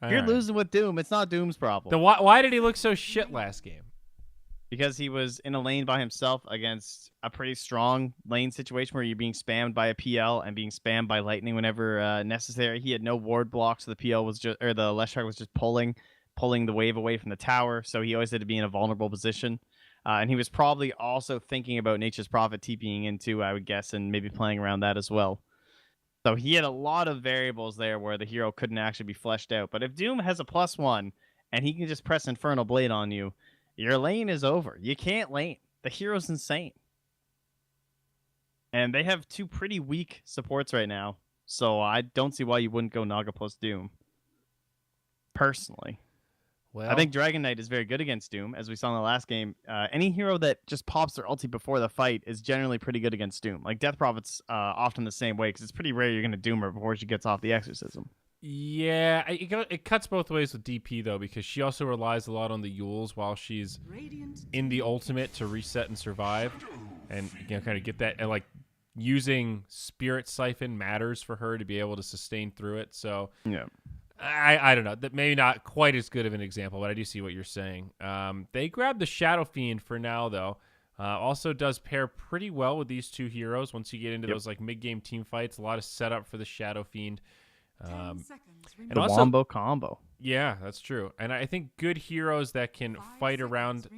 If you're losing with Doom, it's not Doom's problem. Then why did he look so shit last game? Because he was in a lane by himself against a pretty strong lane situation where you're being spammed by a PL and being spammed by lightning whenever necessary. He had no ward blocks, so the PL was just, or the Leshrac was just pulling the wave away from the tower. So he always had to be in a vulnerable position. And he was probably also thinking about Nature's Prophet TPing into, I would guess, and maybe playing around that as well. So he had a lot of variables there where the hero couldn't actually be fleshed out. But if Doom has a +1 and he can just press Infernal Blade on you, your lane is over. You can't lane. The hero's insane. And they have 2 pretty weak supports right now. So I don't see why you wouldn't go Naga plus Doom. Personally. Well, I think Dragon Knight is very good against Doom, as we saw in the last game. Any hero that just pops their ulti before the fight is generally pretty good against Doom. Like Death Prophet's often the same way, because it's pretty rare you're going to Doom her before she gets off the Exorcism. Yeah, it cuts both ways with DP, though, because she also relies a lot on the Euls while she's in the ultimate to reset and survive. And, kind of get that. And, like, using Spirit Siphon matters for her to be able to sustain through it. So, yeah. I don't know. That maybe not quite as good of an example, but I do see what you're saying. They grabbed the Shadow Fiend for now, though. Also does pair pretty well with these 2 heroes. Once you get into those, like, mid-game team fights, a lot of setup for the Shadow Fiend. And the also, Wombo combo. Yeah, that's true. And I think good heroes that can fight around,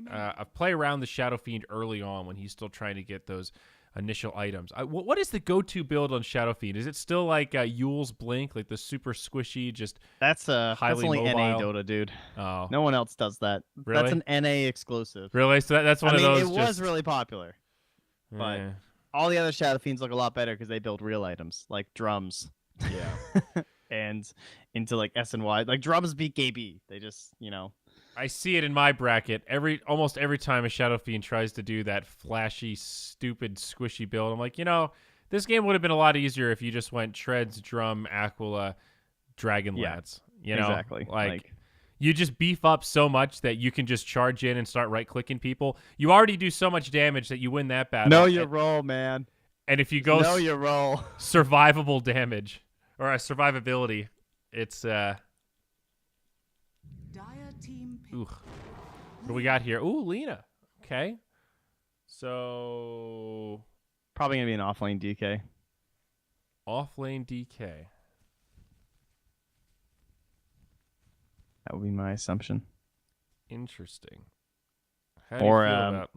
play around the Shadow Fiend early on when he's still trying to get those initial items. What is the go-to build on Shadow Fiend? Is it still like Yule's Blink, like the super squishy, just that's highly only mobile? NA Dota, dude. Oh, no one else does that. Really? That's an NA exclusive. Really? So that's one of those. It was really popular, but all the other Shadow Fiends look a lot better because they build real items like drums. Yeah. And into like SNY, like drums beat KB. They just, I see it in my bracket almost every time a Shadow Fiend tries to do that flashy, stupid, squishy build. I'm like, this game would have been a lot easier if you just went Treads, Drum, Aquila, Dragon Lance. Exactly. Like you just beef up so much that you can just charge in and start right-clicking people. You already do so much damage that you win that battle. Know your role, man. And if you go know your role, survivable damage. Or survivability, it's Ooh. What do we got here? Ooh, Lena. Okay. So probably gonna be an offlane DK. Offlane DK. That would be my assumption. Interesting. How do you feel about...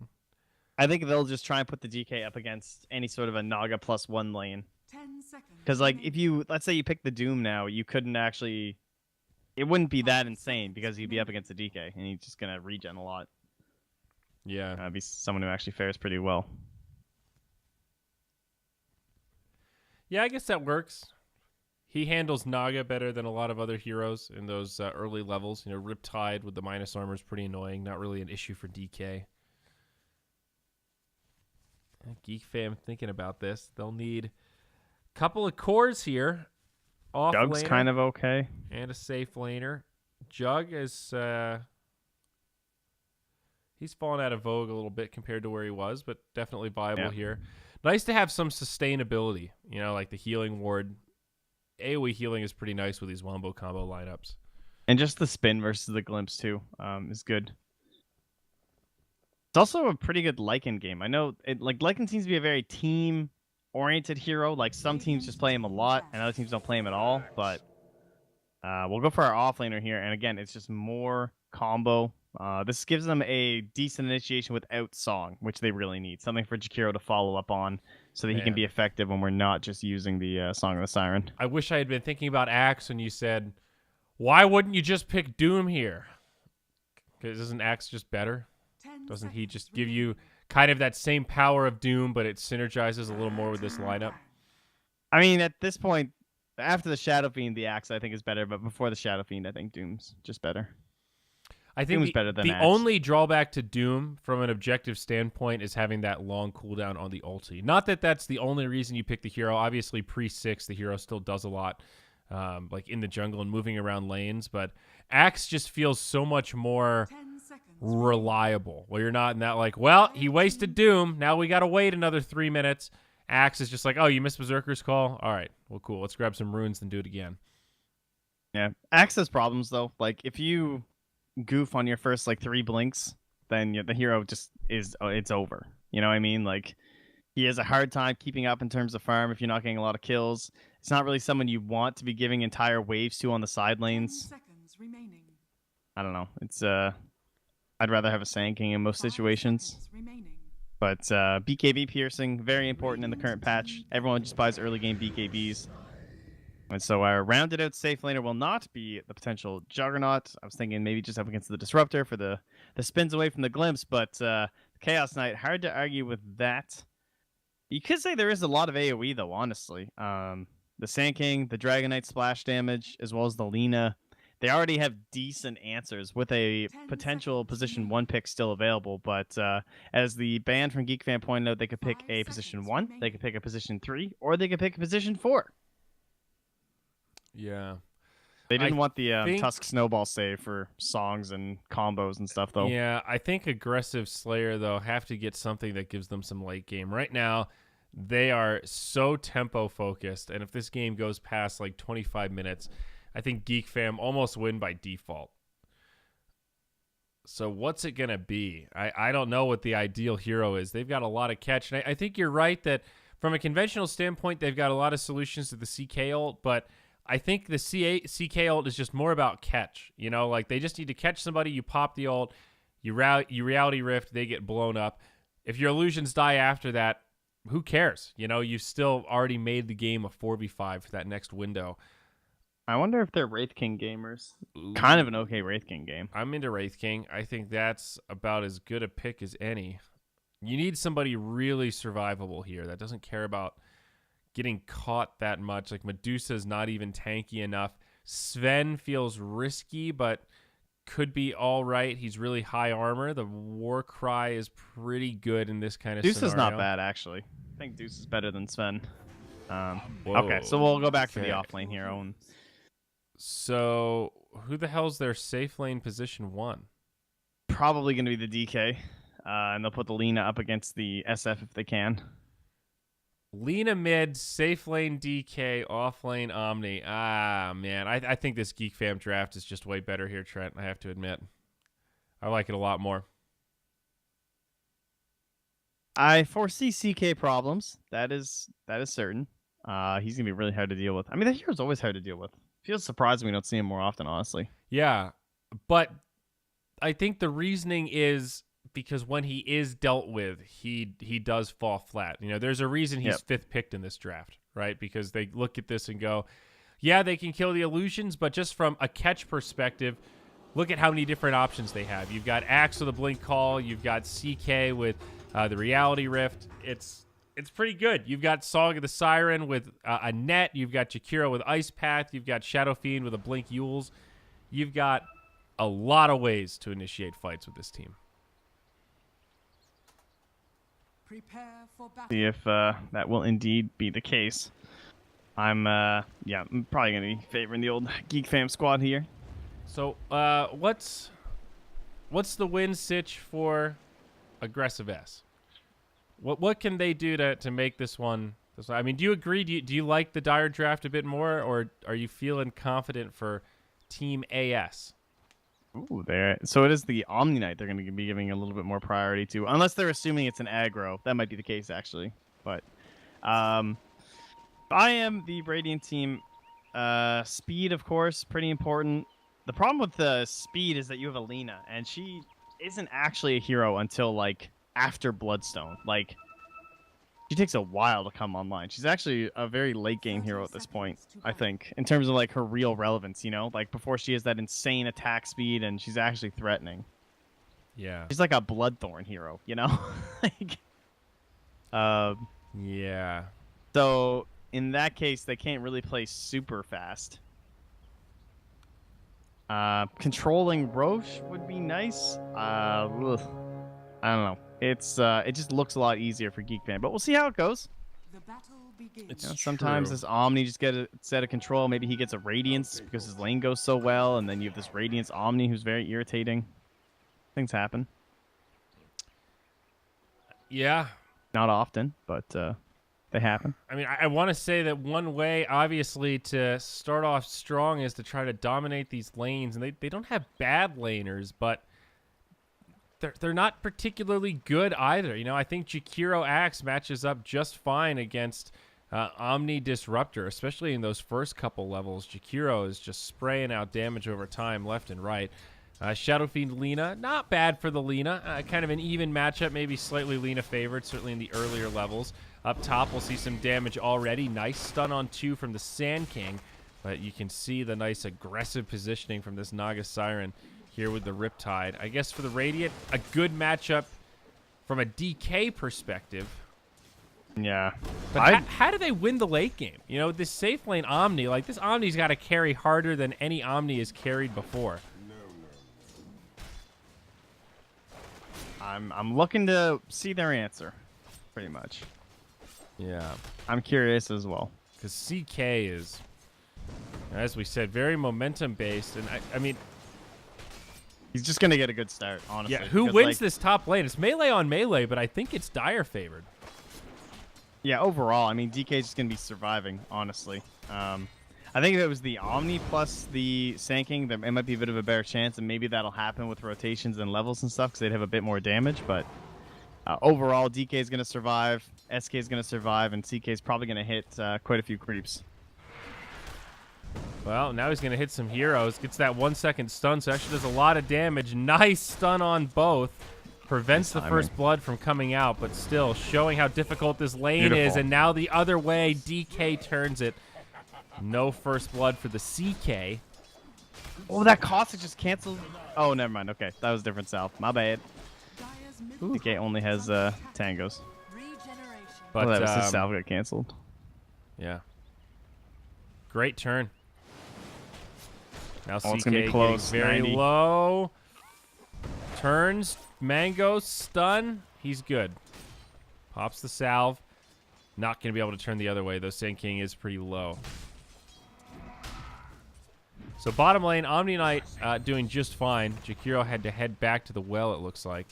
I think they'll just try and put the DK up against any sort of a Naga +1 lane. 10 seconds. Because, like, if let's say you pick the Doom now, you couldn't actually, it wouldn't be that insane because he'd be up against the DK and he's just going to regen a lot. Yeah. Be someone who actually fares pretty well. Yeah, I guess that works. He handles Naga better than a lot of other heroes in those early levels. Riptide with the minus armor is pretty annoying. Not really an issue for DK. Geek fam thinking about this. They'll need a couple of cores here. Jug's kind of okay. And a safe laner. Jug is... he's fallen out of vogue a little bit compared to where he was, but definitely viable here. Nice to have some sustainability. Like the healing ward. AoE healing is pretty nice with these Wombo combo lineups. And just the spin versus the glimpse, too, is good. It's also a pretty good Lycan game. I know, Lycan seems to be a very team-oriented hero. Like, some teams just play him a lot, and other teams don't play him at all. But we'll go for our offlaner here. And again, it's just more combo. This gives them a decent initiation without Song, which they really need. Something for Jakiro to follow up on so that he can be effective when we're not just using the Song of the Siren. I wish I had been thinking about Axe when you said, why wouldn't you just pick Doom here? Because isn't Axe just better? Doesn't he just give you kind of that same power of Doom, but it synergizes a little more with this lineup? I mean, at this point, after the Shadow Fiend, the Axe I think is better, but before the Shadow Fiend, I think Doom's just better. I think the only drawback to Doom from an objective standpoint is having that long cooldown on the ulti. Not that that's the only reason you pick the hero. Obviously, pre-6, the hero still does a lot, like in the jungle and moving around lanes, but Axe just feels so much more reliable, where you're not in that like, well, he wasted Doom, now we gotta wait another 3 minutes. Axe is just like, oh, you missed Berserker's call? All right, well, cool, let's grab some runes and do it again. Yeah, Axe has problems though. Like if you goof on your first like 3 blinks, then the hero just is it's over. You know what I mean? Like he has a hard time keeping up in terms of farm if you're not getting a lot of kills. It's not really someone you want to be giving entire waves to on the side lanes. I don't know. It's I'd rather have a Sand King in most situations. But BKB piercing, very important in the current patch. Everyone just buys early game BKBs. And so our rounded out safe laner will not be the potential Juggernaut. I was thinking maybe just up against the Disruptor for the spins away from the Glimpse, but Chaos Knight, hard to argue with that. You could say there is a lot of AoE though, honestly. The Sand King, the Dragon Knight splash damage, as well as the Lina. They already have decent answers with a potential position 1 pick still available, but as the band from Geek Fan pointed out, they could pick a position 1, they could pick a position 3, or they could pick a position 4. Yeah. They didn't want the Tusk Snowball save for songs and combos and stuff, though. Yeah, I think Aggressive/Slayer, though, have to get something that gives them some late game. Right now, they are so tempo-focused, and if this game goes past, like, 25 minutes, I think Geek Fam almost win by default. So what's it going to be? I don't know what the ideal hero is. They've got a lot of catch, and I think you're right that from a conventional standpoint, they've got a lot of solutions to the CK ult, but I think the CK ult is just more about catch. You know, like they just need to catch somebody, you pop the ult, you reality rift, they get blown up. If your illusions die after that, who cares? You know, you've still already made the game a 4v5 for that next window. I wonder if they're Wraith King gamers. Ooh. Kind of an okay Wraith King game. I'm into Wraith King. I think that's about as good a pick as any. You need somebody really survivable here that doesn't care about getting caught that much. Like Medusa's not even tanky enough. Sven feels risky, but could be all right. He's really high armor. The War Cry is pretty good in this kind of Deuce scenario. Is not bad, actually. I think Deuce is better than Sven. Okay, so we'll go back to the offlane hero. So who the hell's their safe lane position 1? Probably going to be the DK. And they'll put the Lina up against the SF if they can. Lina mid, safe lane DK, off lane Omni. Ah, man. I think this Geek Fam draft is just way better here, Trent. I have to admit. I like it a lot more. I foresee CK problems. That is certain. He's going to be really hard to deal with. I mean, that hero's always hard to deal with. Feels surprising we don't see him more often, honestly. Yeah, but I think the reasoning is because when he is dealt with, he does fall flat. You know, there's a reason he's 5th picked in this draft, right? Because they look at this and go, yeah, they can kill the illusions, but just from a catch perspective, look at how many different options they have. You've got Axe with a Blink Call. You've got CK with the Reality Rift. It's pretty good. You've got Song of the Siren with a net. You've got Jakiro with Ice Path. You've got Shadow Fiend with a Blink Yules. You've got a lot of ways to initiate fights with this team. Prepare for battle. See if that will indeed be the case. I'm probably going to be favoring the old Geek Fam squad here. So what's the win sitch for Aggressive S? What can they do to make this one? I mean, do you agree? Do you like the Dire draft a bit more, or are you feeling confident for Team AS? Ooh, there. So it is the Omni Knight they're going to be giving a little bit more priority to, unless they're assuming it's an aggro. That might be the case, actually. But I am the Radiant team. Speed, of course, pretty important. The problem with the speed is that you have Alina, and she isn't actually a hero until, like, after Bloodstone. Like, she takes a while to come online. She's actually a very late game hero at this point, I think, in terms of like her real relevance, you know, like before she has that insane attack speed and she's actually threatening. Yeah. She's like a Bloodthorn hero, you know? Like, yeah. So in that case, they can't really play super fast. Controlling Roche would be nice. I don't know. It just looks a lot easier for Geek Fan, but we'll see how it goes. The battle begins. It's sometimes this Omni just get a set of control. Maybe he gets a Radiance because his lane goes so well, and then you have this Radiance Omni who's very irritating. Things happen. Yeah. Not often, but they happen. I mean, I want to say that one way, obviously, to start off strong is to try to dominate these lanes. And they don't have bad laners, but they're not particularly good either. You know, I think Jakiro Axe matches up just fine against Omni Disruptor, especially in those first couple levels. Jakiro is just spraying out damage over time, left and right. Shadow Fiend Lina, not bad for the Lina. Kind of an even matchup, maybe slightly Lina favored, certainly in the earlier levels. Up top, we'll see some damage already. Nice stun on 2 from the Sand King, but you can see the nice aggressive positioning from this Naga Siren here with the Riptide. I guess for the Radiant, a good matchup from a DK perspective. Yeah. But how do they win the late game? You know, this safe lane Omni, like this Omni's got to carry harder than any Omni has carried before. I'm looking to see their answer, pretty much. Yeah. I'm curious as well. Because CK is, as we said, very momentum-based. And, I mean... He's just going to get a good start, honestly. Yeah, who wins this top lane? It's melee on melee, but I think it's Dire favored. Yeah, overall, I mean, DK's just going to be surviving, honestly. I think if it was the Omni plus the Sand King, it might be a bit of a better chance, and maybe that'll happen with rotations and levels and stuff, because they'd have a bit more damage, but overall, DK is going to survive, SK is going to survive, and CK is probably going to hit quite a few creeps. Well, now he's going to hit some heroes. Gets that 1 second stun, so actually does a lot of damage. Nice stun on both. Prevents the first blood from coming out, but still showing how difficult this lane is. And now the other way, DK turns it. No first blood for the CK. Oh, that Caustic just canceled. Oh, never mind. Okay, that was different South. My bad. DK only has tangos. But that was his South got canceled. Yeah. Great turn. Now CK it's gonna be close. Getting very 90. low. Turns. Mango. Stun. He's good. Pops the salve. Not going to be able to turn the other way, though. Sand King is pretty low. So bottom lane, Omni Knight doing just fine. Jakiro had to head back to the well, it looks like.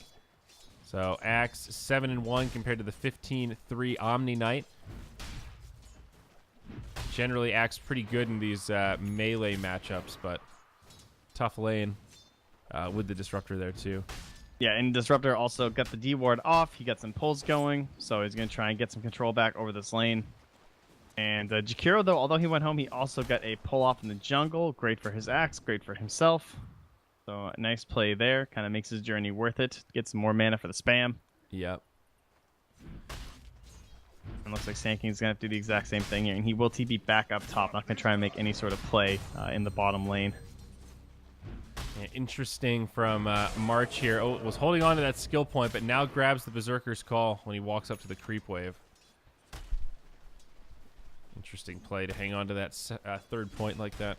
So Axe 7-1 compared to the 15-3 Omni Knight. Generally, Axe pretty good in these melee matchups, but tough lane with the Disruptor there too. Yeah, and Disruptor also got the D ward off. He got some pulls going, so he's going to try and get some control back over this lane. And Jakiro, though, although he went home, he also got a pull off in the jungle. Great for his Axe, great for himself. So a nice play there. Kind of makes his journey worth it. Get some more mana for the spam. Yep. And looks like Sand King's going to have to do the exact same thing here. And he will TP back up top. Not going to try and make any sort of play in the bottom lane. Yeah, interesting from March here. Oh, was holding on to that skill point, but now grabs the Berserker's Call when he walks up to the creep wave. Interesting play to hang on to that third point like that.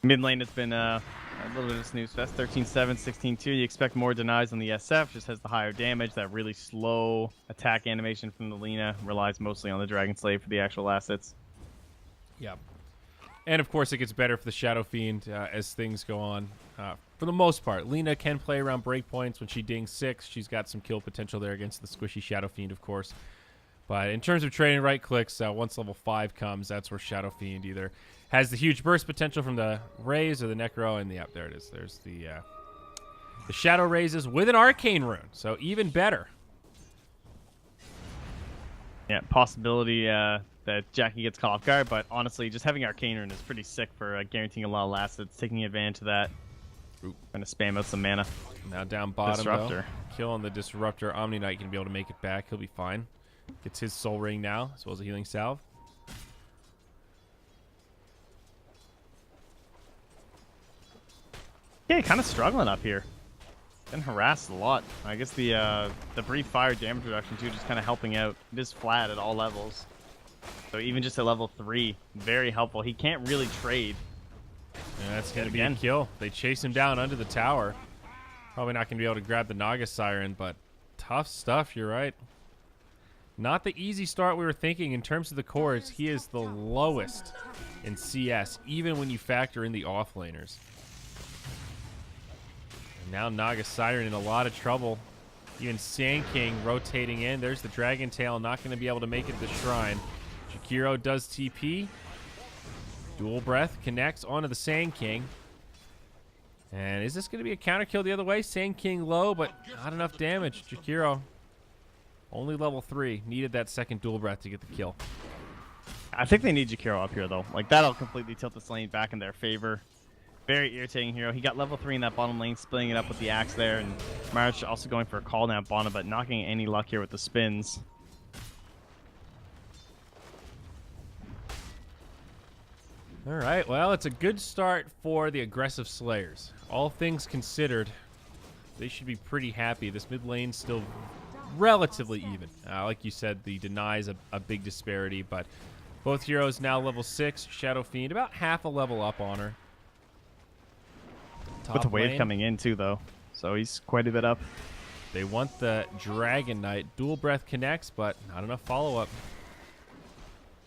Mid lane, it's been a little bit of a snooze fest. 13-7, 16-2. You expect more denies on the SF. Just has the higher damage. That really slow attack animation from the Lina relies mostly on the Dragon Slave for the actual assets. Yeah. And, of course, it gets better for the Shadow Fiend as things go on. For the most part, Lina can play around breakpoints. When she dings 6, she's got some kill potential there against the squishy Shadow Fiend, of course. But in terms of trading right clicks, once level 5 comes, that's where Shadow Fiend either has the huge burst potential from the Raise or the Necro. And, there it is. There's the Shadow Raises with an Arcane Rune. So even better. Yeah, possibility that Jackie gets caught off guard, but honestly, just having Arcane Rune is pretty sick for guaranteeing a lot of assets, taking advantage of that. Going to spam out some mana. Now down bottom, Disruptor. Though. Killing the Disruptor. Omni Knight can be able to make it back. He'll be fine. Gets his Soul Ring now, as well as a Healing Salve. Yeah, kind of struggling up here. Getting harassed a lot. I guess the brief fire damage reduction too, just kind of helping out. It is flat at all levels. So even just at level 3, very helpful. He can't really trade. Yeah, that's going to be a kill. They chase him down under the tower. Probably not going to be able to grab the Naga Siren, but tough stuff, you're right. Not the easy start we were thinking in terms of the cores. He is the lowest in CS, even when you factor in the offlaners. And now Naga Siren in a lot of trouble. Even Sand King rotating in. There's the Dragon Tail, not going to be able to make it to the Shrine. Jakiro does TP. Dual Breath connects onto the Sand King. And is this going to be a counter kill the other way? Sand King low, but not enough damage. Jakiro, only level 3. Needed that second Dual Breath to get the kill. I think they need Jakiro up here, though. Like, that'll completely tilt this lane back in their favor. Very irritating hero. He got level 3 in that bottom lane, splitting it up with the axe there. And March also going for a call down bottom, but not getting any luck here with the spins. All right, well, it's a good start for the Aggressive Slayers. All things considered, they should be pretty happy. This mid lane's still relatively even. Like you said, the deny is a big disparity, but both heroes now level 6. Shadow Fiend about half a level up on her. With the wave coming in too, though, so he's quite a bit up. They want the Dragon Knight. Dual Breath connects, but not enough follow-up.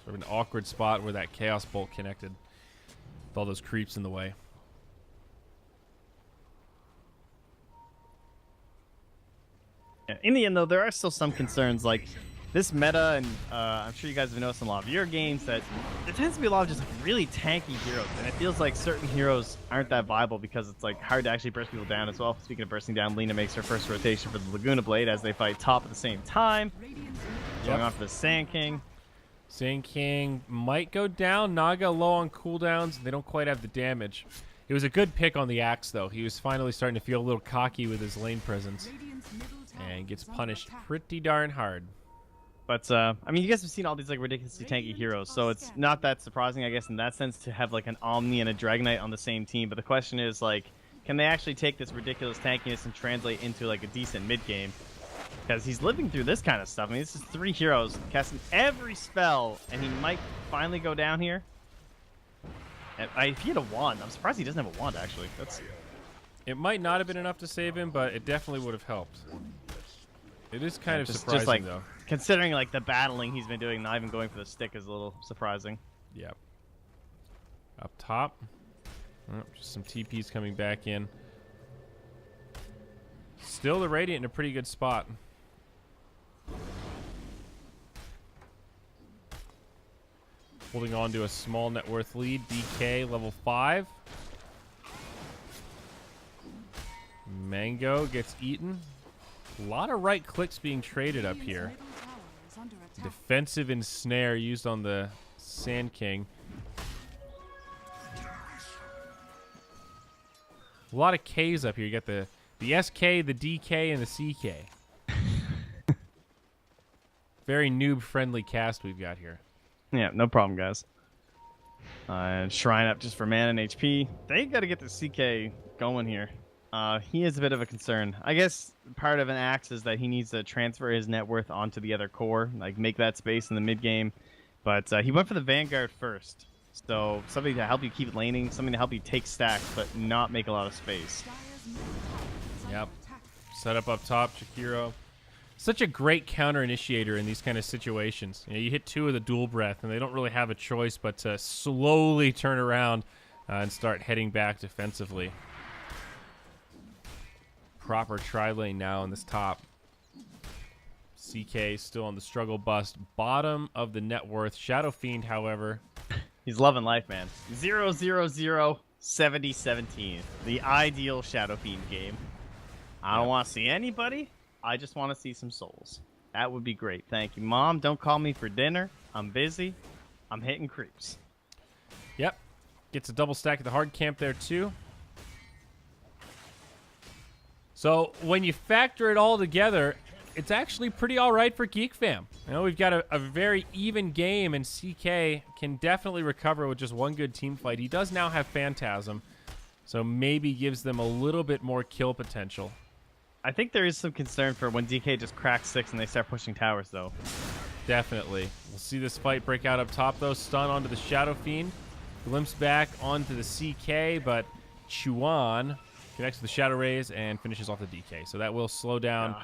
Sort of an awkward spot where that Chaos Bolt connected with all those creeps in the way. In the end, though, there are still some concerns, like this meta, and I'm sure you guys have noticed in a lot of your games that there tends to be a lot of just like really tanky heroes, and it feels like certain heroes aren't that viable because it's like hard to actually burst people down as well. Speaking of bursting down, Lina makes her first rotation for the Laguna Blade as they fight top at the same time. Going on for the Sand King. Sand King might go down. Naga low on cooldowns. They don't quite have the damage. It was a good pick on the axe, though. He was finally starting to feel a little cocky with his lane presence. And gets punished pretty darn hard. But, I mean, you guys have seen all these, like, ridiculously tanky heroes, so it's not that surprising, I guess, in that sense, to have, like, an Omni and a Dragon Knight on the same team. But the question is, like, can they actually take this ridiculous tankiness and translate into, like, a decent mid-game? Because he's living through this kind of stuff. I mean, this is 3 heroes casting every spell, and he might finally go down here. And, if he had a wand, I'm surprised he doesn't have a wand, actually. It might not have been enough to save him, but it definitely would have helped. It is kind of surprising, just like, though. Considering like the battling he's been doing, not even going for the stick is a little surprising. Yep. Up top. Oh, just some TPs coming back in. Still the Radiant in a pretty good spot. Holding on to a small net worth lead. DK level 5. Mango gets eaten. A lot of right clicks being traded up here. Defensive ensnare used on the Sand King. A lot of Ks up here. You got the SK, the DK, and the CK. Very noob-friendly cast we've got here. Yeah, no problem, guys. Shrine up just for mana and HP. They got to get the CK going here. He is a bit of a concern. I guess part of an axe is that he needs to transfer his net worth onto the other core, like make that space in the mid game. But he went for the Vanguard first, so something to help you keep laning, something to help you take stacks, but not make a lot of space. Yep. Set up top, Jakiro. Such a great counter initiator in these kind of situations. You know, you hit 2 with a dual breath, and they don't really have a choice but to slowly turn around and start heading back defensively. Proper tri-lane now in this top. CK still on the struggle bust. Bottom of the net worth. Shadow Fiend, however. He's loving life, man. 0-0-0-70-17. The ideal Shadow Fiend game. I don't want to see anybody. I just want to see some souls. That would be great. Thank you. Mom, don't call me for dinner. I'm busy. I'm hitting creeps. Yep. Gets a double stack at the hard camp there, too. So when you factor it all together, it's actually pretty all right for Geek Fam. You know, we've got a very even game, and CK can definitely recover with just one good team fight. He does now have Phantasm, so maybe gives them a little bit more kill potential. I think there is some concern for when DK just cracks 6 and they start pushing towers, though. Definitely. We'll see this fight break out up top, though. Stun onto the Shadow Fiend. Glimpse back onto the CK, but Chuan connects to the Shadow Rays and finishes off the DK. So that will slow down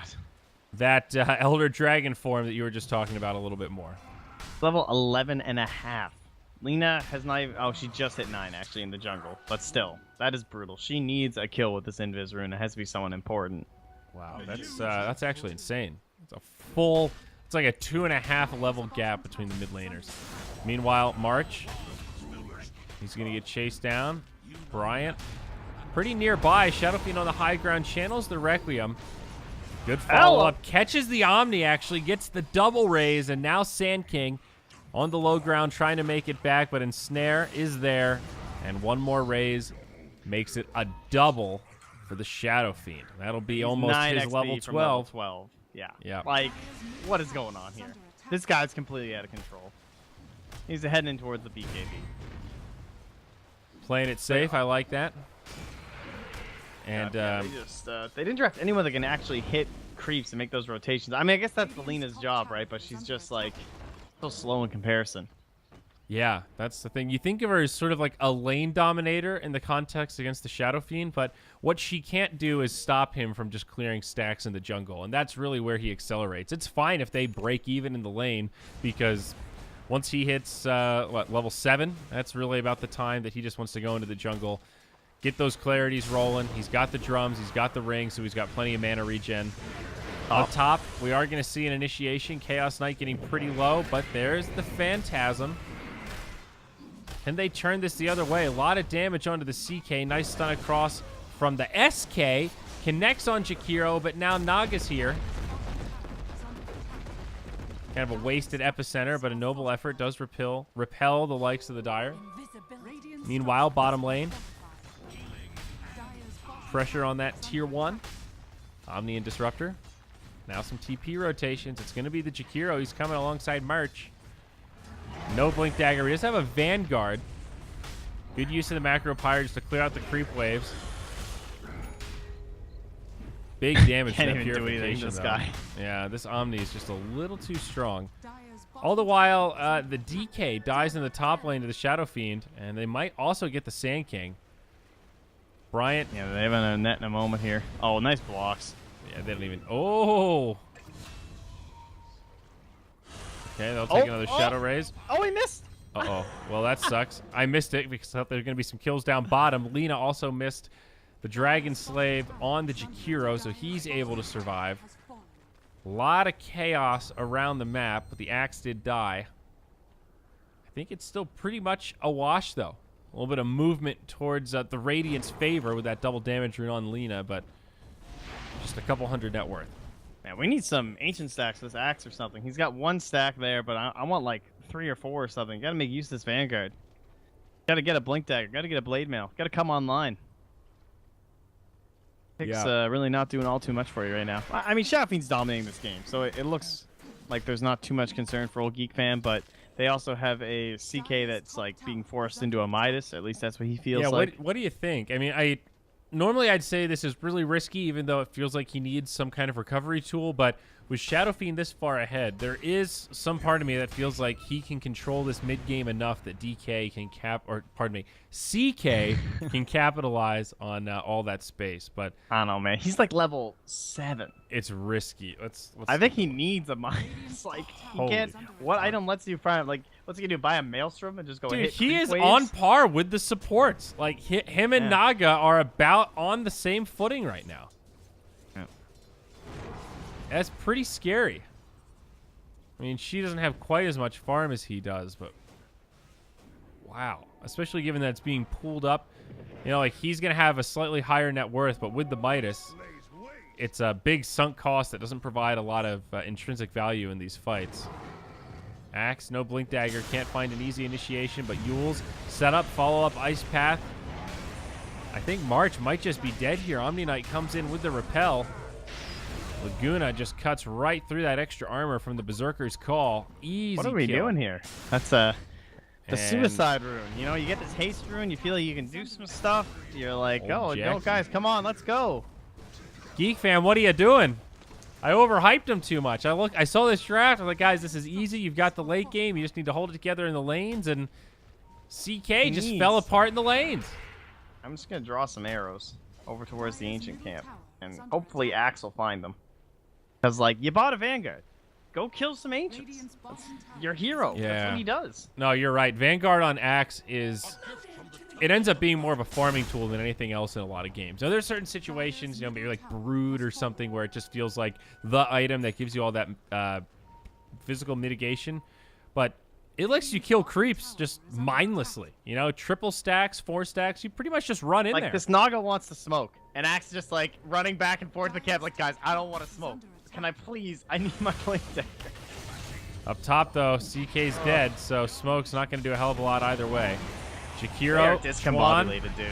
that Elder Dragon form that you were just talking about a little bit more. Level 11.5. Lina has not even... Oh, she just hit 9, actually, in the jungle. But still, that is brutal. She needs a kill with this Invis rune. It has to be someone important. Wow, that's actually insane. It's a full, it's like a 2.5 level gap between the mid laners. Meanwhile, March, he's going to get chased down. Bryant, pretty nearby. Shadow Fiend on the high ground, channels the Requiem. Good follow-up. Catches the Omni, actually. Gets the double raise, and now Sand King on the low ground trying to make it back, but Ensnare is there. And one more raise makes it a double for the Shadow Fiend. That'll be almost his level 12. Level 12. Yeah. Like, what is going on here? This guy's completely out of control. He's heading in towards the BKB. Playing it safe. I like that. And they didn't draft anyone that can actually hit creeps and make those rotations. I mean, I guess that's Lina's job, right? But she's just like so slow in comparison. Yeah, that's the thing. You think of her as sort of like a lane dominator in the context against the Shadow Fiend, but what she can't do is stop him from just clearing stacks in the jungle, and that's really where he accelerates. It's fine if they break even in the lane, because once he hits level 7, that's really about the time that he just wants to go into the jungle, get those clarities rolling. He's got the drums, he's got the ring, so he's got plenty of mana regen. Up top, we are going to see an initiation. Chaos Knight getting pretty low, but there's the Phantasm. Can they turn this the other way? A lot of damage onto the CK. Nice stun across from the SK. Connects on Jakiro, but now Naga's here. Kind of a wasted epicenter, but a noble effort does repel the likes of the Dire. Meanwhile, bottom lane. Pressure on that tier 1. Omni and Disruptor. Now some TP rotations. It's going to be the Jakiro. He's coming alongside March. No Blink Dagger. He does have a Vanguard. Good use of the Macro Pirates to clear out the creep waves. Big damage to that purification, this guy. Yeah, this Omni is just a little too strong. All the while, the DK dies in the top lane to the Shadow Fiend, and they might also get the Sand King. Bryant. Yeah, they haven't a net in a moment here. Oh, nice blocks. Yeah, they don't even. Oh. Okay, they'll take another Shadow Raise. Oh, he missed. Uh-oh. Well, that sucks. I missed it because I thought there were going to be some kills down bottom. Lina also missed the Dragon Slave on the Jakiro, so he's able to survive. A lot of chaos around the map, but the Axe did die. I think it's still pretty much a wash, though. A little bit of movement towards the Radiant's favor with that double damage rune on Lina, but just a couple hundred net worth. Man, we need some ancient stacks for this Axe or something. He's got 1 stack there, but I want like 3 or 4 or something. Got to make use of this Vanguard. Got to get a Blink Dagger. Got to get a Blade Mail. Got to come online. Pick's really not doing all too much for you right now. I mean, Shadow Fiend's dominating this game, so it looks like there's not too much concern for old Geek fan, but they also have a CK that's like being forced into a Midas. At least that's what he feels like. What do you think? I mean, normally I'd say this is really risky, even though it feels like he needs some kind of recovery tool, but with Shadow Fiend this far ahead, there is some part of me that feels like he can control this mid-game enough that CK can capitalize on all that space. But I don't know, man. He's like level 7. It's risky. I think he needs a Midas. Like, he can't. What item lets you find? Like, what's he gonna do? Buy a Maelstrom and just go hit? He is on par with the supports. Like, him and Naga are about on the same footing right now. That's pretty scary. I mean, she doesn't have quite as much farm as he does, but wow. Especially given that it's being pulled up. You know, like, he's going to have a slightly higher net worth, but with the Midas, it's a big sunk cost that doesn't provide a lot of intrinsic value in these fights. Axe, no Blink Dagger, can't find an easy initiation, but Yule's set up, follow up Ice Path. I think March might just be dead here. Omni Knight comes in with the repel. Laguna just cuts right through that extra armor from the Berserker's Call. Easy What are we kill. doing here? That's the suicide rune. You know, you get this haste rune, you feel like you can do some stuff. You're like, oh, no, guys, come on, let's go. Geek fan, what are you doing? I overhyped him too much. I saw this draft. I'm like, guys, this is easy. You've got the late game. You just need to hold it together in the lanes, and CK just fell apart in the lanes. I'm just going to draw some arrows over towards the ancient camp, and hopefully Axe will find them. Because, like, you bought a Vanguard. Go kill some ancients. That's your hero. Yeah. That's what he does. No, you're right. Vanguard on Axe is it ends up being more of a farming tool than anything else in a lot of games. Now, there's certain situations, maybe like Brood or something, where it just feels like the item that gives you all that physical mitigation. But it lets you kill creeps just mindlessly. Triple stacks, 4 stacks, you pretty much just run in there. Like, this Naga wants to smoke, and Axe just, like, running back and forth to the camp, like, guys, I don't want to smoke. Can I please? I need my blink dagger. Up top, though, CK's dead, so Smoke's not going to do a hell of a lot either way. Jakiro,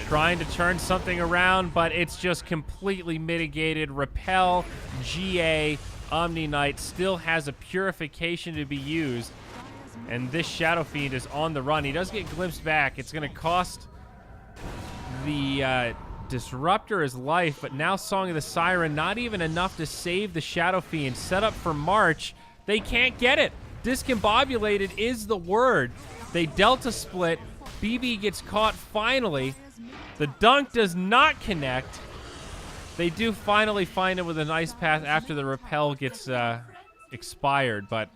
trying to turn something around, but it's just completely mitigated. Repel, GA, Omni Knight still has a purification to be used. And this Shadow Fiend is on the run. He does get glimpsed back. It's going to cost the Disruptor his life, but now Song of the Siren, not even enough to save the Shadow Fiend. Set up for March. They can't get it. Discombobulated is the word. They Delta split. BB gets caught finally. The dunk does not connect. They do finally find him with a nice path after the repel gets expired, but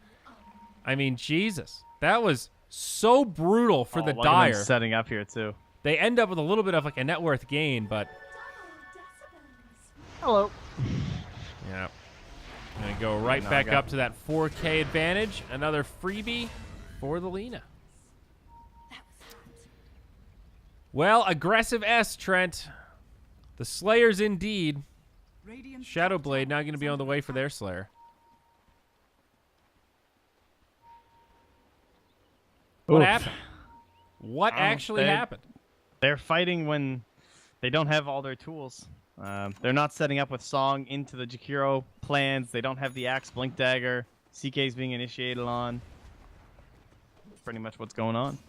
I mean, Jesus. That was so brutal for the Dire. Setting up here, too. They end up with a little bit of like a net worth gain, but... Hello. Yeah. Gonna go right back up to that 4K advantage. Another freebie for the Lina. Well, aggressive S, Trent. The Slayers indeed. Shadowblade now going to be on the way for their Slayer. What happened? What actually happened? They're fighting when they don't have all their tools. They're not setting up with Song into the Jakiro plans. They don't have the Axe Blink Dagger. CK's being initiated on. Pretty much what's going on.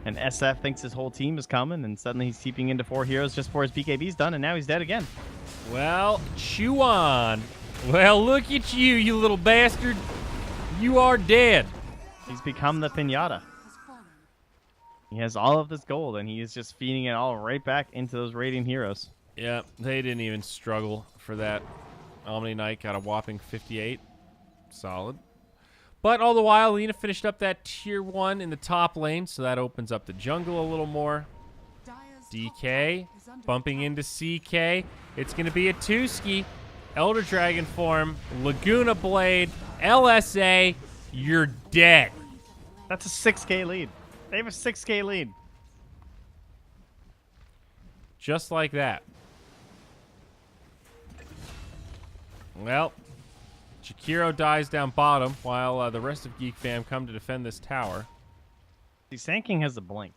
And SF thinks his whole team is coming, and suddenly he's seeping into 4 heroes just before his BKB's done, and now he's dead again. Well, chew on. Well, look at you, you little bastard. You are dead. He's become the Pinata. He has all of this gold, and he is just feeding it all right back into those Radiant heroes. Yeah, they didn't even struggle for that. Omni Knight got a whopping 58. Solid. But all the while, Lina finished up that tier 1 in the top lane, so that opens up the jungle a little more. DK bumping into CK. It's going to be a 2-ski. Elder Dragon form, Laguna Blade, LSA. You're dead. That's a 6K lead. They have a 6K lead. Just like that. Well, Jakiro dies down bottom while the rest of Geek fam come to defend this tower. See, Sand King has a blink.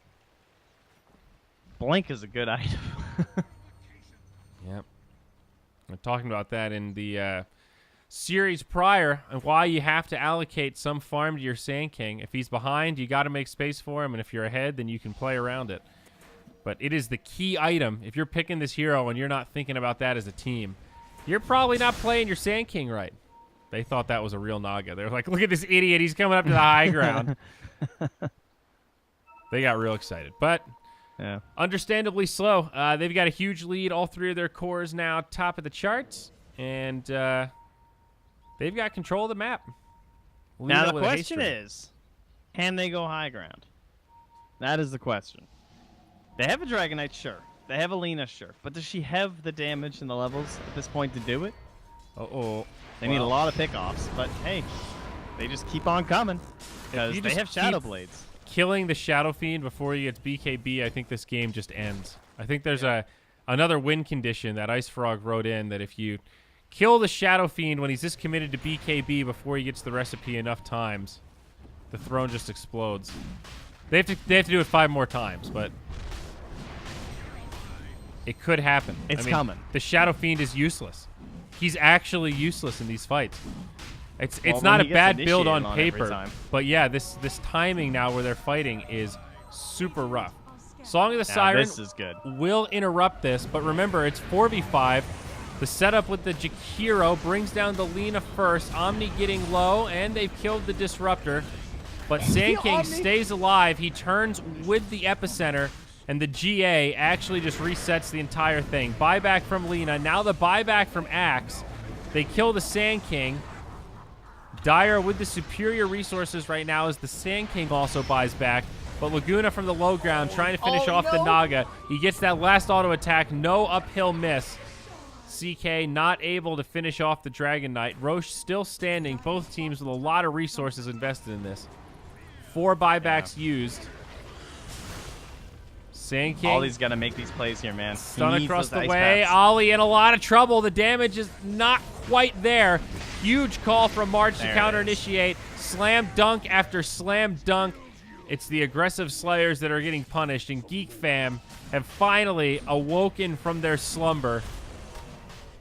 Blink is a good item. Yep. We're talking about that in the series prior and why you have to allocate some farm to your Sand King. If he's behind, you got to make space for him, and if you're ahead, then you can play around it. But it is the key item. If you're picking this hero and you're not thinking about that as a team, you're probably not playing your Sand King right. They thought that was a real Naga. They were like, look at this idiot. He's coming up to the high ground. They got real excited. But yeah, understandably slow. They've got a huge lead. All 3 of their cores now top of the charts. And they've got control of the map. Now the question is, can they go high ground? That is the question. They have a Dragon Knight, sure. They have a Lina, sure. But does she have the damage and the levels at this point to do it? Uh-oh. They need a lot of pickoffs, but hey, they just keep on coming because they have Shadow Blades. Killing the Shadow Fiend before he gets BKB, I think this game just ends. I think there's another win condition that Ice Frog wrote in that if you kill the Shadow Fiend when he's this committed to BKB before he gets the recipe enough times, the throne just explodes. They have to do it 5 more times, but it could happen. It's coming. The Shadow Fiend is useless. He's actually useless in these fights. It's not a bad build on paper, but yeah, this timing now where they're fighting is super rough. Song of the Siren this is good. Will interrupt this, but remember, it's 4v5. The setup with the Jakiro brings down the Lina first. Omni getting low, and they've killed the Disruptor. But Sand King stays alive. He turns with the Epicenter, and the GA actually just resets the entire thing. Buyback from Lina. Now the buyback from Axe. They kill the Sand King. Dire with the superior resources right now as the Sand King also buys back. but Laguna from the low ground trying to finish off the Naga. He gets that last auto attack, no uphill miss. CK not able to finish off the Dragon Knight. Roche still standing, both teams with a lot of resources invested in this. 4 buybacks used. Sand King. Ollie's got to make these plays here, man. Stun across the way. Ollie in a lot of trouble. The damage is not quite there. Huge call from March to counter initiate. Slam dunk after slam dunk. It's the aggressive Slayers that are getting punished, and Geek fam have finally awoken from their slumber.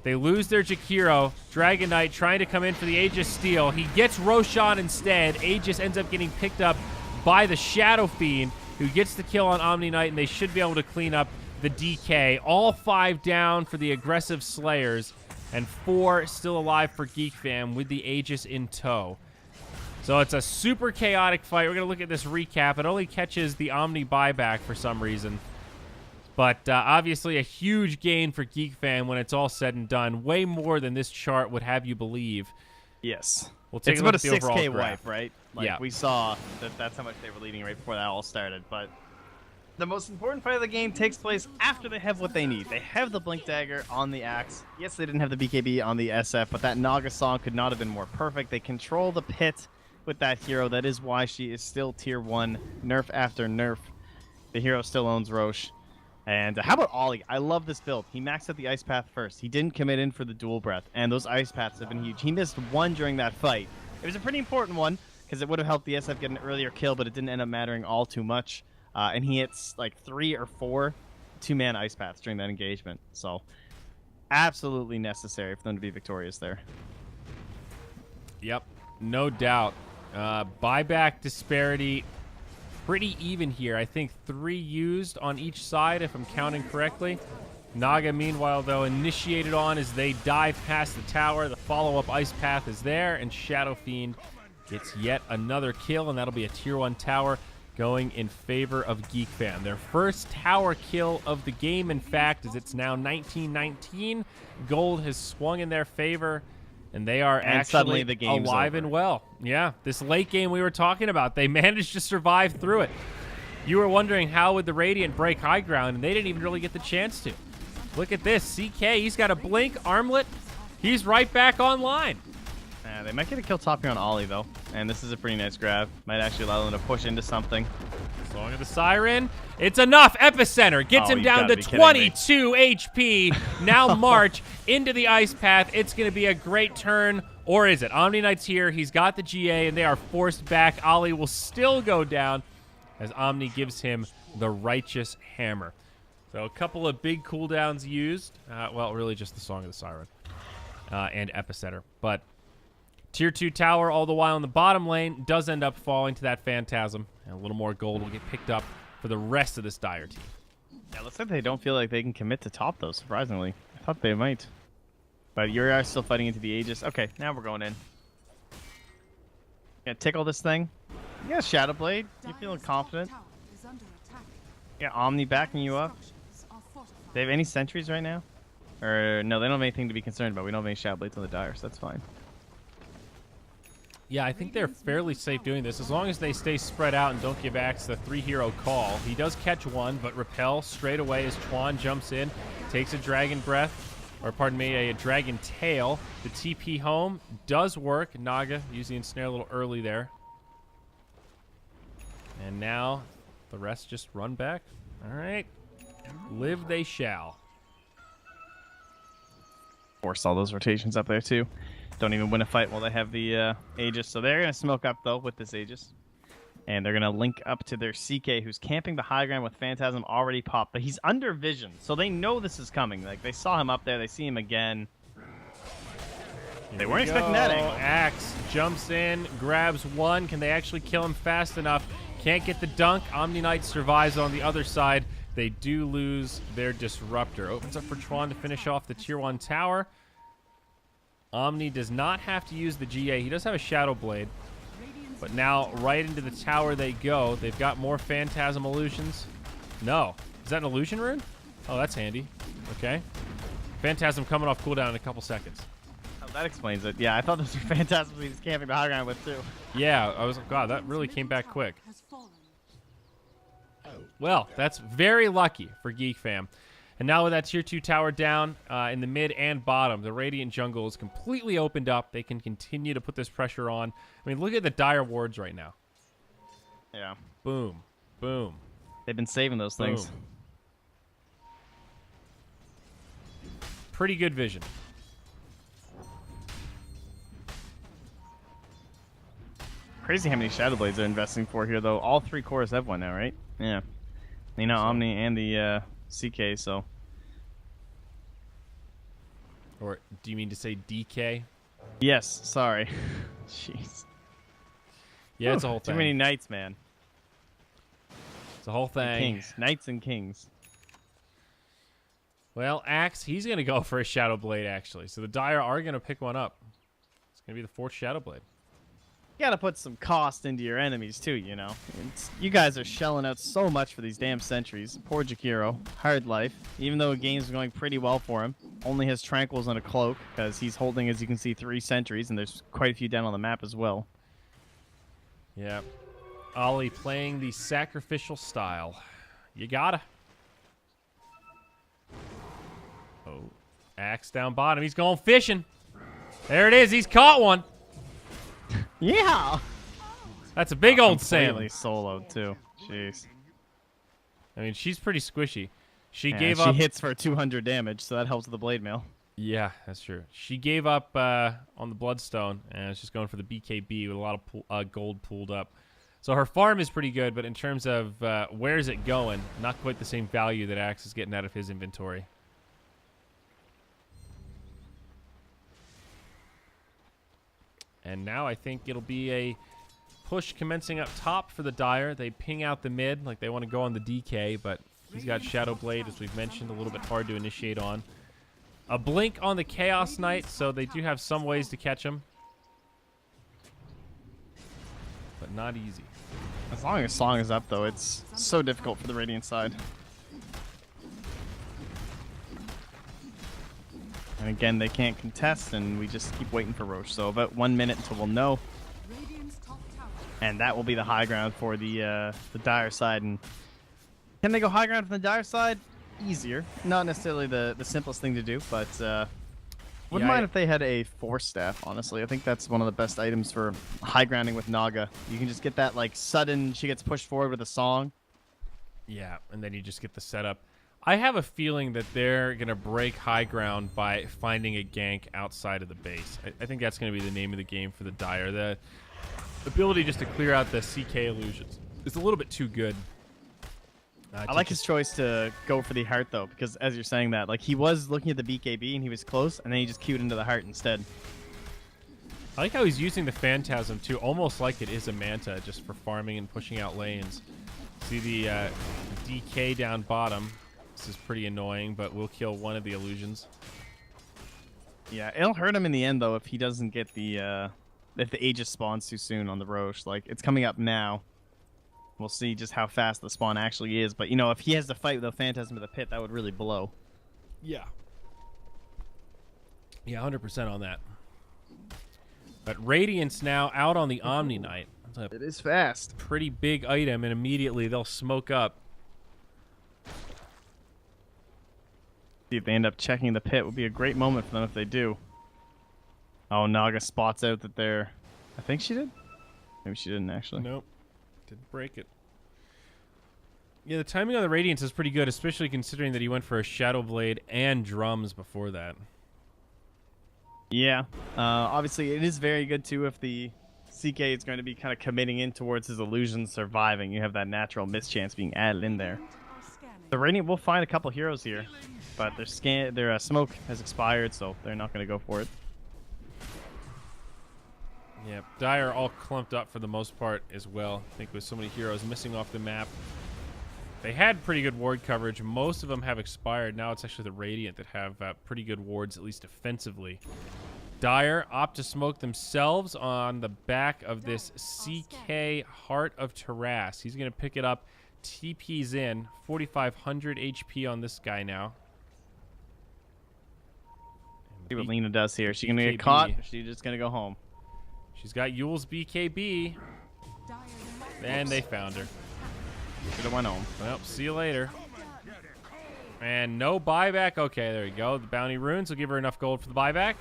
They lose their Jakiro. Dragon Knight trying to come in for the Aegis steal. He gets Roshan instead. Aegis ends up getting picked up by the Shadow Fiend, who gets the kill on Omni Knight, and they should be able to clean up the DK. All 5 down for the aggressive Slayers, and 4 still alive for Geek fam with the Aegis in tow. So it's a super chaotic fight. We're going to look at this recap. It only catches the Omni buyback for some reason. But obviously a huge gain for Geek Fan when it's all said and done. Way more than this chart would have you believe. Yes. We'll take it's a about look a at the 6K overall graph. wipe, right? Like, yeah. We saw that's how much they were leading right before that all started. But the most important fight of the game takes place after they have what they need. They have the Blink Dagger on the Axe. Yes, they didn't have the BKB on the SF, but that Naga song could not have been more perfect. They control the pit with that hero. That is why she is still tier 1, nerf after nerf. The hero still owns Roche. And how about Ollie? I love this build. He maxed out the Ice Path first. He didn't commit in for the Dual Breath, and those Ice Paths have been huge. He missed 1 during that fight. It was a pretty important one, because it would have helped the SF get an earlier kill, but it didn't end up mattering all too much. And he hits like 3 or 4 2-man Ice Paths during that engagement. So absolutely necessary for them to be victorious there. Yep, no doubt. Buyback disparity pretty even here. I think 3 used on each side, if I'm counting correctly. Naga, meanwhile, though, initiated on as they dive past the tower. The follow-up Ice Path is there, and Shadow Fiend gets yet another kill, and that'll be a tier 1 tower going in favor of Geek Fan. Their first tower kill of the game, in fact, as it's now 19-19. Gold has swung in their favor, and they are actually the game's alive over. and well. Yeah, this late game we were talking about, they managed to survive through it. You were wondering how would the Radiant break high ground, and they didn't even really get the chance to. Look at this. CK, he's got a blink, armlet. He's right back online. They might get a kill top here on Ollie, though. And this is a pretty nice grab. Might actually allow them to push into something. Song of the Siren. It's enough. Epicenter gets him down to 22 HP. Now March into the Ice Path. It's going to be a great turn. Or is it? Omni Knight's here. He's got the GA, and they are forced back. Ollie will still go down as Omni gives him the Righteous Hammer. So a couple of big cooldowns used. Well, really just the Song of the Siren and Epicenter. But tier 2 tower all the while in the bottom lane does end up falling to that Phantasm. And a little more gold will get picked up for the rest of this Dire team. Yeah, looks like they don't feel like they can commit to top, though, surprisingly. I thought they might. But Yuri still fighting into the Aegis. Okay, now we're going in. Gonna tickle this thing. You got Shadow Blade. You're feeling confident. Yeah, Omni backing you up. They have any sentries right now? Or no, they don't have anything to be concerned about. We don't have any Shadow Blades on the Dire, so that's fine. Yeah, I think they're fairly safe doing this as long as they stay spread out and don't give Axe the 3-hero call. He does catch one, but repel straight away as Chuan jumps in, takes a Dragon Breath, or pardon me, a Dragon Tail. The TP home does work. Naga using the ensnare a little early there. And now the rest just run back. All right, live they shall. Force all those rotations up there too. Don't even win a fight while they have the Aegis. So they're going to smoke up, though, with this Aegis. And they're going to link up to their CK, who's camping the high ground with Phantasm already popped. But he's under vision, so they know this is coming. Like, they saw him up there. They see him again. They weren't expecting that angle. Axe jumps in, grabs one. Can they actually kill him fast enough? Can't get the dunk. Omni Knight survives on the other side. They do lose their Disruptor. Opens up for Chuan to finish off the Tier 1 tower. Omni does not have to use the GA. He does have a Shadow Blade. But now, right into the tower they go. They've got more Phantasm illusions. No. Is that an illusion rune? Oh, that's handy. Okay. Phantasm coming off cooldown in a couple seconds. Oh, that explains it. Yeah, I thought those were Phantasms he was camping the high ground with, too. Yeah, I was like, God, that really came back quick. Well, that's very lucky for Geek Fam. And now with that tier 2 tower down in the mid and bottom, the Radiant jungle is completely opened up. They can continue to put this pressure on. I mean, look at the dire wards right now. Yeah. Boom. Boom. They've been saving those things. Boom. Pretty good vision. Crazy how many Shadow Blades they're investing for here, though. All 3 cores have one now, right? Yeah. You know, Omni and the CK, so. Or do you mean to say DK? Yes, sorry. Jeez. Yeah, it's a whole thing. Too many knights, man. It's a whole thing. Kings. Knights and kings. Well, Axe, he's going to go for a Shadow Blade, actually. So the Dire are going to pick one up. It's going to be the 4th Shadow Blade. You got to put some cost into your enemies, too, you know. You guys are shelling out so much for these damn sentries. Poor Jakiro. Hard life. Even though the game's going pretty well for him. Only has Tranquils and a Cloak, because he's holding, as you can see, 3 sentries, and there's quite a few down on the map as well. Yeah. Ollie playing the sacrificial style. You gotta. Oh. Axe down bottom. He's going fishing. There it is. He's caught one. Yeah. That's a big old salmon. salmon. Soloed, too. Jeez. I mean, she's pretty squishy. She hits for 200 damage, so that helps with the blade mail. Yeah, that's true. She gave up on the Bloodstone, and it's just going for the BKB with a lot of gold pooled up. So her farm is pretty good, but in terms of where's it going, not quite the same value that Axe is getting out of his inventory. And now I think it'll be a push commencing up top for the Dire. They ping out the mid like they want to go on the DK, but he's got Shadow Blade, as we've mentioned, a little bit hard to initiate on. A blink on the Chaos Knight, so they do have some ways to catch him. But not easy. As long as Song is up, though, it's so difficult for the Radiant side. And again, they can't contest, and we just keep waiting for Roche. So about 1 minute until we'll know. And that will be the high ground for the Dire side. And can they go high ground from the Dire side? Easier. Not necessarily the simplest thing to do, but wouldn't mind if they had a Force Staff, honestly. I think that's one of the best items for high grounding with Naga. You can just get that, like, sudden, she gets pushed forward with a song. Yeah, and then you just get the setup. I have a feeling that they're going to break high ground by finding a gank outside of the base. I think that's going to be the name of the game for the Dire. The ability just to clear out the CK illusions is a little bit too good. I like his choice to go for the heart, though, because as you're saying that, like, he was looking at the BKB and he was close, and then he just queued into the heart instead. I like how he's using the Phantasm, too, almost like it is a Manta, just for farming and pushing out lanes. See the DK down bottom. This is pretty annoying, but we'll kill one of the illusions. Yeah, it'll hurt him in the end, though, if he doesn't get the if the Aegis spawns too soon on the Roche. Like, it's coming up now. We'll see just how fast the spawn actually is. But, you know, if he has to fight with the Phantasm of the Pit, that would really blow. Yeah. Yeah, 100% on that. But Radiant's now out on the Omni Knight. It is fast. Pretty big item, and immediately they'll smoke up. See if they end up checking the pit. Would be a great moment for them if they do. Oh, Naga spots out that they're... I think she did? Maybe she didn't, actually. Nope. Didn't break it. Yeah, the timing on the Radiance is pretty good, especially considering that he went for a Shadow Blade and drums before that. Yeah. Obviously, it is very good, too, if the CK is going to be kind of committing in towards his illusion surviving. You have that natural mischance being added in there. The Radiant will find a couple heroes here, but their smoke has expired, so they're not going to go for it. Yeah, Dire all clumped up for the most part as well. I think with so many heroes missing off the map. They had pretty good ward coverage. Most of them have expired. Now it's actually the Radiant that have pretty good wards, at least defensively. Dire opt to smoke themselves on the back of this CK Heart of Taras. He's going to pick it up. TP's in. 4,500 HP on this guy now. See what Lena does here. Is she going to get caught, or is she just going to go home? She's got Yule's BKB. And they found her. Should have went home. Well, see you later. And no buyback. Okay, there you go. The bounty runes will give her enough gold for the buyback.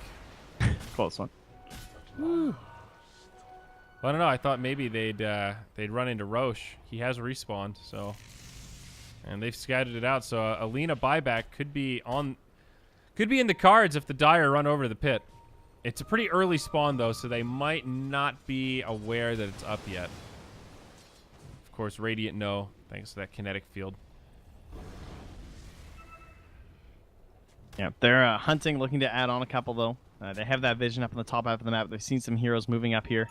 Close one. Woo. Well, I don't know. I thought maybe they'd run into Roche. He has respawned, so, and they've scattered it out. So Alina buyback could be in the cards if the Dire run over to the pit. It's a pretty early spawn though, so they might not be aware that it's up yet. Of course, Radiant no, thanks to that kinetic field. Yeah, they're hunting, looking to add on a couple though. They have that vision up on the top half of the map. They've seen some heroes moving up here.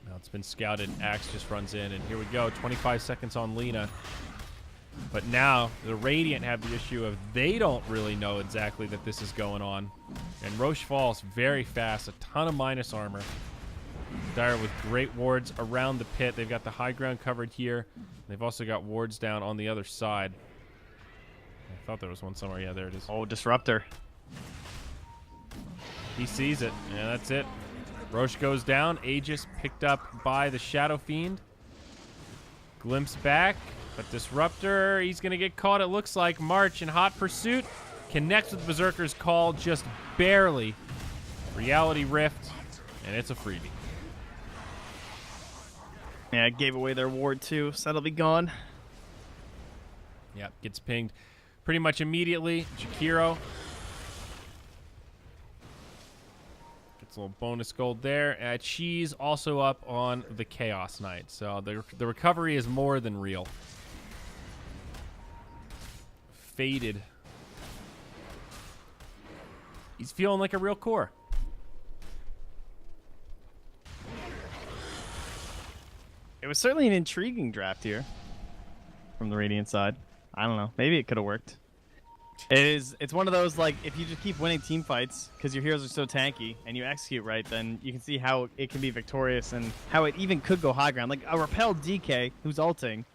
Now it's been scouted. Axe just runs in, and here we go. 25 seconds on Lina. But now the Radiant have the issue of they don't really know exactly that this is going on. And Roche falls very fast. A ton of minus armor. Dire with great wards around the pit. They've got the high ground covered here. They've also got wards down on the other side. I thought there was one somewhere. Yeah, there it is. Oh, Disruptor. He sees it, and that's it. Roche goes down. Aegis picked up by the Shadow Fiend. Glimpse back, but Disruptor, he's going to get caught, it looks like. March in hot pursuit. Connects with Berserker's Call just barely. Reality Rift, and it's a freebie. Yeah, gave away their ward too, so that'll be gone. Yep, gets pinged pretty much immediately. Jakiro gets a little bonus gold there. Cheese also up on the Chaos Knight, so the recovery is more than real. Faded. He's feeling like a real core. It was certainly an intriguing draft here from the Radiant side. I don't know. Maybe it could have worked. It's one of those, like, if you just keep winning team fights because your heroes are so tanky and you execute right, then you can see how it can be victorious and how it even could go high ground. Like a repelled DK who's ulting,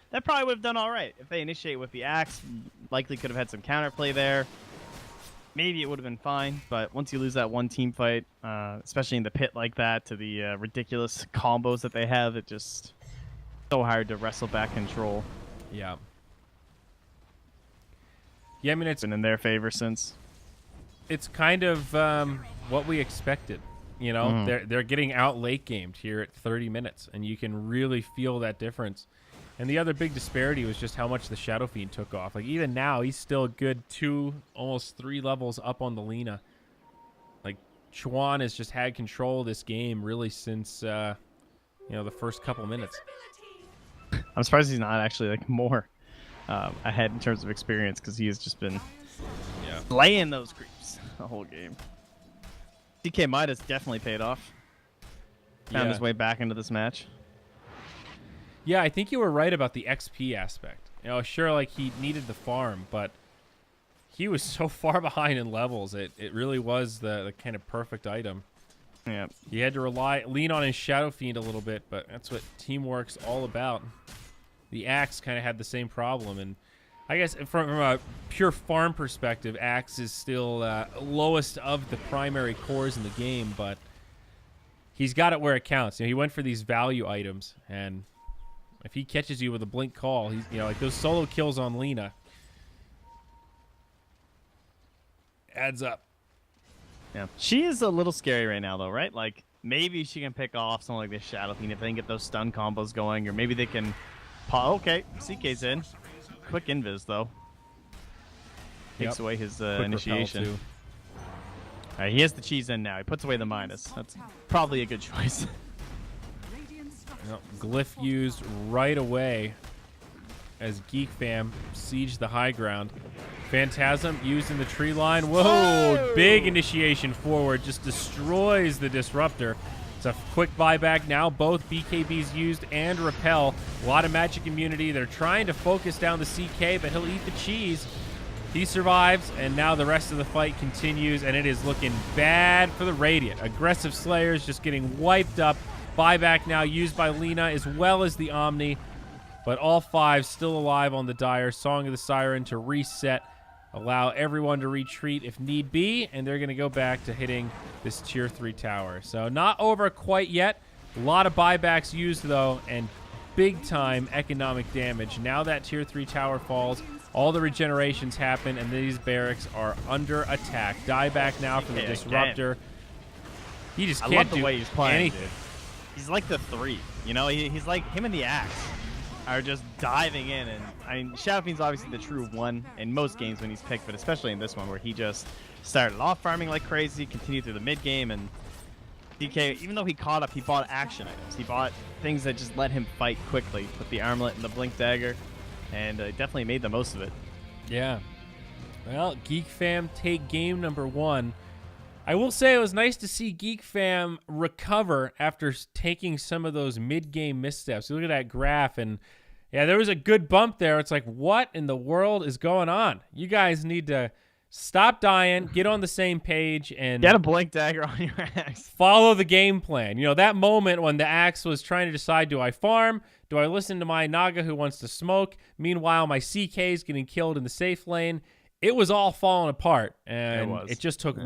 that probably would have done all right. If they initiate with the Axe, likely could have had some counterplay there. Maybe it would have been fine, but once you lose that one team fight, especially in the pit like that, to the ridiculous combos that they have, it just so hard to wrestle back control. Yeah. Yeah, I mean, it's been in their favor since. It's kind of what we expected. You know, they're getting out late gamed here at 30 minutes, and you can really feel that difference. And the other big disparity was just how much the Shadow Fiend took off. Like, even now, he's still a good 2, almost 3 levels up on the Lina. Like, Chuan has just had control of this game really since, you know, the first couple minutes. I'm surprised he's not actually, like, more ahead in terms of experience, because he has just been laying those creeps the whole game. DK Midas definitely paid off. Found his way back into this match. Yeah, I think you were right about the XP aspect. You know, sure, like, he needed the farm, but he was so far behind in levels. It really was the kind of perfect item. Yeah. He had to lean on his Shadow Fiend a little bit, but that's what teamwork's all about. The Axe kind of had the same problem, and I guess from a pure farm perspective, Axe is still lowest of the primary cores in the game, but he's got it where it counts. You know, he went for these value items, and if he catches you with a blink call, he's, you know, like those solo kills on Lina adds up. Yeah, she is a little scary right now, though, right? Like, maybe she can pick off something like this Shadow Fiend if they can get those stun combos going, or maybe they can. Okay, CK's in. Quick invis though. Takes away his initiation. All right, he has the cheese in now. He puts away the minus. That's probably a good choice. Glyph used right away as Geek fam siege the high ground. Phantasm used in the tree line. Whoa! Big initiation forward. Just destroys the Disruptor. It's a quick buyback now. Both BKBs used and repel. A lot of magic immunity. They're trying to focus down the CK, but he'll eat the cheese. He survives, and now the rest of the fight continues, and it is looking bad for the Radiant. Aggressive Slayer is just getting wiped up. Buyback now used by Lina as well as the Omni, but all 5 still alive on the Dire. Song of the Siren to reset, allow everyone to retreat if need be, and they're going to go back to hitting this tier 3 tower. So not over quite yet. A lot of buybacks used, though, and big time economic damage. Now that tier 3 tower falls, all the regenerations happen, and these barracks are under attack. Dieback now from the Disruptor. He just can't do the way he's playing, anything. Dude. He's like the 3. You know, he's like him and the Axe are just diving in. And I mean, Shadow Fiend's obviously the true 1 in most games when he's picked, but especially in this one where he just started off farming like crazy, continued through the mid game, and DK, even though he caught up, he bought action items. He bought things that just let him fight quickly with the armlet and the blink dagger, and definitely made the most of it. Yeah. Well, Geek Fam take game number 1. I will say it was nice to see Geek Fam recover after taking some of those mid-game missteps. You look at that graph, and yeah, there was a good bump there. It's like, what in the world is going on? You guys need to stop dying, get on the same page, and get a blink dagger on your Axe. Follow the game plan. You know, that moment when the Axe was trying to decide, do I farm? Do I listen to my Naga who wants to smoke? Meanwhile, my CK is getting killed in the safe lane. It was all falling apart, and it just took one